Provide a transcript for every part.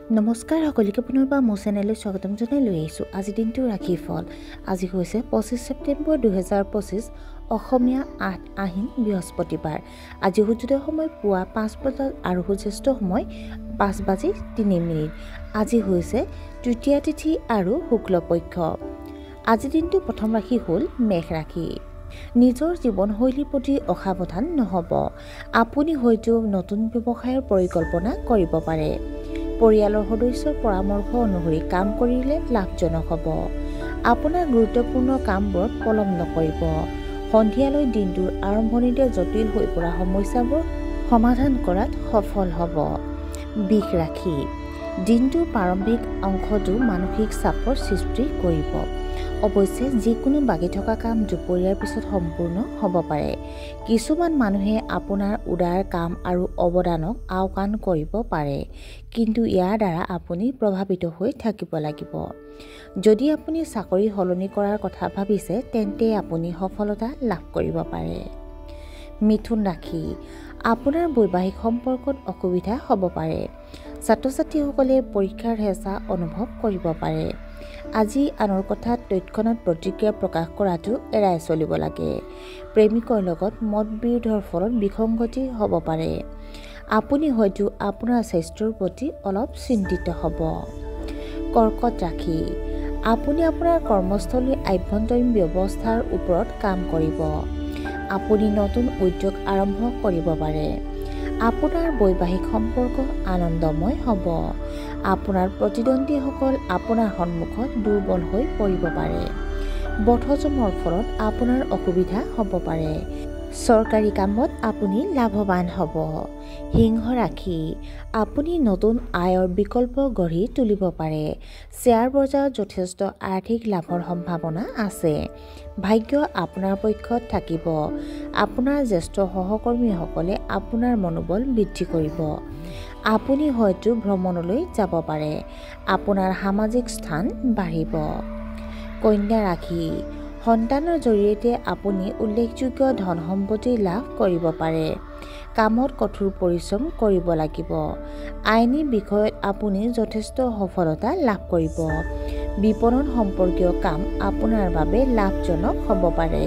নমস্কাৰ সকলোকে পুনৰবাৰ মোৰ চেনেললৈ স্বাগতম জনাই লৈ আহিছোঁ। আজি দিনটো ৰাখি ফল। আজি হৈছে 25 ছেপ্টেম্বৰ 2025 অসমীয়া 8 আহিন বৃহস্পতিবাৰ। আজি সূৰ্যোদয় সময় পুৱা 5 বজাত আৰু সূৰ্যাস্ত সময় 5:03। আজি হৈছে তৃতীয়া তিথি আৰু শুক্লপক্ষ। আজি দিনটো প্ৰথম ৰাশি হ'ল মেঘ ৰাশি। নিজৰ জীৱনশৈলীৰ প্ৰতি অসাৱধান নহ'ব। আপুনি হয়তো নতুন ব্যৱসায়ৰ পৰিকল্পনা কৰিব পাৰে। পৰিয়ালৰ সদস্যৰ পৰামৰ্শ অনুসৰি কাম কৰিলে লাভজনক হ'ব। আপোনাৰ গুৰুত্বপূৰ্ণ কামবোৰত পলম নকৰিব। সন্ধিয়ালৈ দিনটোৰ আৰম্ভণিতে জটিল হৈ পৰা সমস্যাবোৰ সমাধান কৰাত সফল হ'ব। বৃষ ৰাশি। দিনটোৰ প্ৰাৰম্ভিক অংশটো মানসিক চাপৰ সৃষ্টি কৰিব। অৱশ্যে যিকোনো বাকী থকা কাম দুপৰীয়াৰ পিছত সম্পূৰ্ণ হ'ব পাৰে। কিছুমান মানুহে আপোনাৰ উদাৰ কাম আৰু অৱদানক আওকাণ কৰিব পাৰে, কিন্তু ইয়াৰ দ্বাৰা আপুনি প্ৰভাৱিত হৈ থাকিব লাগিব। যদি আপুনি চাকৰি সলনি কৰাৰ কথা ভাবিছে, তেন্তে আপুনি সফলতা লাভ কৰিব পাৰে। মিথুন ৰাশি। আপোনাৰ বৈবাহিক সম্পৰ্কত অসুবিধা হ'ব পাৰে। ছাত্ৰ-ছাত্ৰীসকলে পৰীক্ষাৰ হেঁচা অনুভৱ কৰিব পাৰে। আজি আনৰ কথাত তৎক্ষণাত প্ৰতিক্ৰিয়া প্ৰকাশ কৰাটো এৰাই চলিব লাগে। প্ৰেমিকৰ লগত মত বিৰোধৰ ফলত বিসংগতি হ'ব পাৰে। আপুনি হয়তো আপোনাৰ স্বাস্থ্যৰ প্ৰতি অলপ চিন্তিত হ'ব। কৰ্কট ৰাশি। আপুনি আপোনাৰ কৰ্মস্থলীৰ আভ্যন্তৰীণ ব্যৱস্থাৰ ওপৰত কাম কৰিব। আপুনি নতুন উদ্যোগ আৰম্ভ কৰিব পাৰে। আপোনাৰ বৈবাহিক সম্পৰ্ক আনন্দময় হ'ব। আপোনাৰ প্ৰতিদ্বন্দ্বীসকল আপোনাৰ সন্মুখত দুৰ্বল হৈ পৰিব পাৰে। বদহজমৰ ফলত আপোনাৰ অসুবিধা হ'ব পাৰে। চৰকাৰী কামত আপুনি লাভৱান হ'ব। সিংহ ৰাশি। আপুনি নতুন আয়ৰ বিকল্প গঢ়ি তুলিব পাৰে। শ্বেয়াৰ বজাৰত যথেষ্ট আৰ্থিক লাভৰ সম্ভাৱনা আছে। ভাগ্য আপোনাৰ পক্ষত থাকিব। আপোনাৰ জ্যেষ্ঠ সহকৰ্মীসকলে আপোনাৰ মনোবল বৃদ্ধি কৰিব। আপুনি হয়তো ভ্ৰমণলৈ যাব পাৰে। আপোনাৰ সামাজিক স্থান বাঢ়িব। কন্যা ৰাশি। সন্তানৰ জৰিয়তে আপুনি উল্লেখযোগ্য ধন সম্পত্তি লাভ কৰিব পাৰে। কামত কঠোৰ পৰিশ্ৰম কৰিব লাগিব। আইনী বিষয়ত আপুনি যথেষ্ট সফলতা লাভ কৰিব। বিপণন সম্পৰ্কীয় কাম আপোনাৰ বাবে লাভজনক হ'ব পাৰে।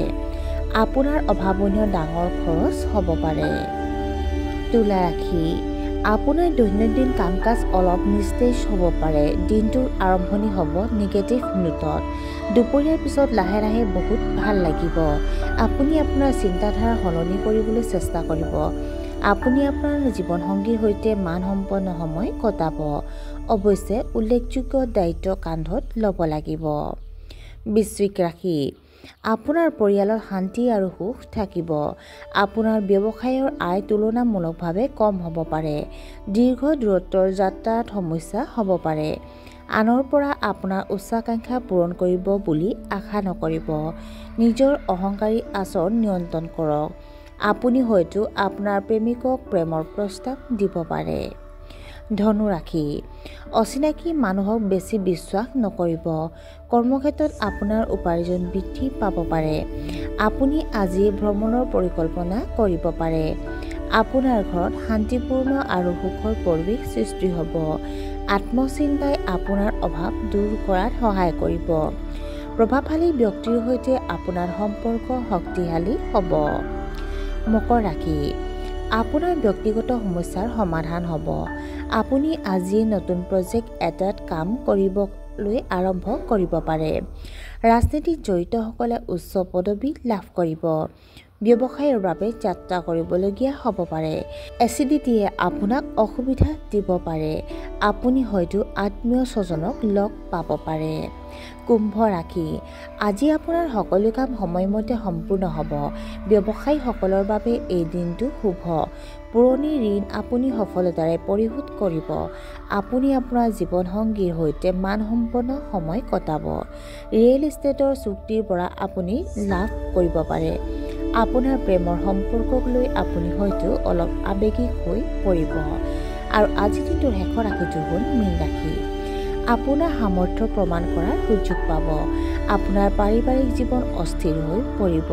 আপোনাৰ অভাৱনীয় ডাঙৰ খৰচ হ'ব পাৰে। তুলা ৰাশি। আপোনাৰ দৈনন্দিন কাম-কাজ অলপ নিস্তেজ হ'ব পাৰে। দিনটোৰ আৰম্ভণি হ'ব নিগেটিভ নোটত। দুপৰীয়াৰ পিছত লাহে লাহে বহুত ভাল লাগিব। আপুনি আপোনাৰ চিন্তাধাৰা সলনি কৰিবলৈ চেষ্টা কৰিব। আপুনি আপোনাৰ জীৱনসংগীৰ সৈতে মানসম্পন্ন সময় কটাব। অৱশ্যে উল্লেখযোগ্য দায়িত্ব কান্ধত ল'ব লাগিব। বৃশ্চিক ৰাশি। আপোনাৰ পৰিয়ালত শান্তি আৰু সুখ থাকিব। আপোনাৰ ব্যৱসায়ৰ আয় তুলনামূলকভাৱে কম হ'ব পাৰে। দীৰ্ঘ দূৰত্বৰ যাত্ৰাত সমস্যা হ'ব পাৰে। আনৰ পৰা আপোনাৰ উচ্চাকাংক্ষা পূৰণ কৰিব বুলি আশা নকৰিব। নিজৰ অহংকাৰী আচৰণ নিয়ন্ত্ৰণ কৰক। আপুনি হয়তো আপোনাৰ প্ৰেমিকক প্ৰেমৰ প্ৰস্তাৱ দিব পাৰে। ধনু ৰাশি। অচিনাকি মানুহক বেছি বিশ্বাস নকৰিব। কৰ্মক্ষেত্ৰত আপোনাৰ উপাৰ্জন বৃদ্ধি পাব পাৰে। আপুনি আজি ভ্ৰমণৰ পৰিকল্পনা কৰিব পাৰে। আপোনাৰ ঘৰত শান্তিপূৰ্ণ আৰু সুখৰ পৰিৱেশ সৃষ্টি হ'ব। আত্মচিন্তাই আপোনাৰ অভাৱ দূৰ কৰাত সহায় কৰিব। প্ৰভাৱশালী ব্যক্তিৰ সৈতে আপোনাৰ সম্পৰ্ক শক্তিশালী হ'ব। মকৰ ৰাশি। আপোনাৰ ব্যক্তিগত সমস্যাৰ সমাধান হ'ব। আপুনি আজি নতুন প্ৰজেক্ট এটাত কাম কৰিবলৈ আৰম্ভ কৰিব পাৰে। ৰাজনীতিত জড়িতসকলে উচ্চ পদবী লাভ কৰিব। ব্যৱসায়ৰ বাবে যাত্ৰা কৰিবলগীয়া হ'ব পাৰে। এচিডিটিয়ে আপোনাক অসুবিধা দিব পাৰে। আপুনি হয়তো আত্মীয় স্বজনক লগ পাব পাৰে। কুম্ভ ৰাশি। আজি আপোনাৰ সকলো কাম সময়মতে সম্পূৰ্ণ হ'ব। ব্যৱসায়ীসকলৰ বাবে এই দিনটো শুভ। পুৰণি ঋণ আপুনি সফলতাৰে পৰিশোধ কৰিব। আপুনি আপোনাৰ জীৱনসংগীৰ সৈতে মানসম্পন্ন সময় কটাব। ৰিয়েল এষ্টেটৰ চুক্তিৰ পৰা আপুনি লাভ কৰিব পাৰে। আপোনাৰ প্ৰেমৰ সম্পৰ্কক লৈ আপুনি হয়তো অলপ আৱেগিক হৈ পৰিব। আৰু আজিৰ দিনটোৰ শেষৰ ৰাশিটো হ'ল মীন ৰাশি। আপোনাৰ সামৰ্থ্য প্ৰমাণ কৰাৰ সুযোগ পাব। আপোনাৰ পাৰিবাৰিক জীৱন অস্থিৰ হৈ পৰিব।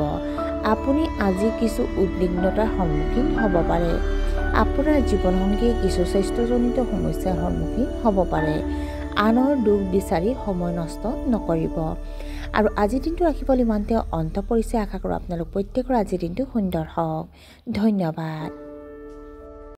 আপুনি আজি কিছু উদ্বিগ্নতাৰ সন্মুখীন হ'ব পাৰে। আপোনাৰ জীৱনসংগীয়ে কিছু স্বাস্থ্যজনিত সমস্যাৰ সন্মুখীন হ'ব পাৰে। আনৰ দুখ বিচাৰি সময় নষ্ট নকৰিব। আৰু আজিৰ দিনটো ৰাখিব ইমানতে অন্ত পৰিছে। আশা কৰোঁ আপোনালোক প্ৰত্যেকৰ আজিৰ দিনটো সুন্দৰ হওক। ধন্যবাদ।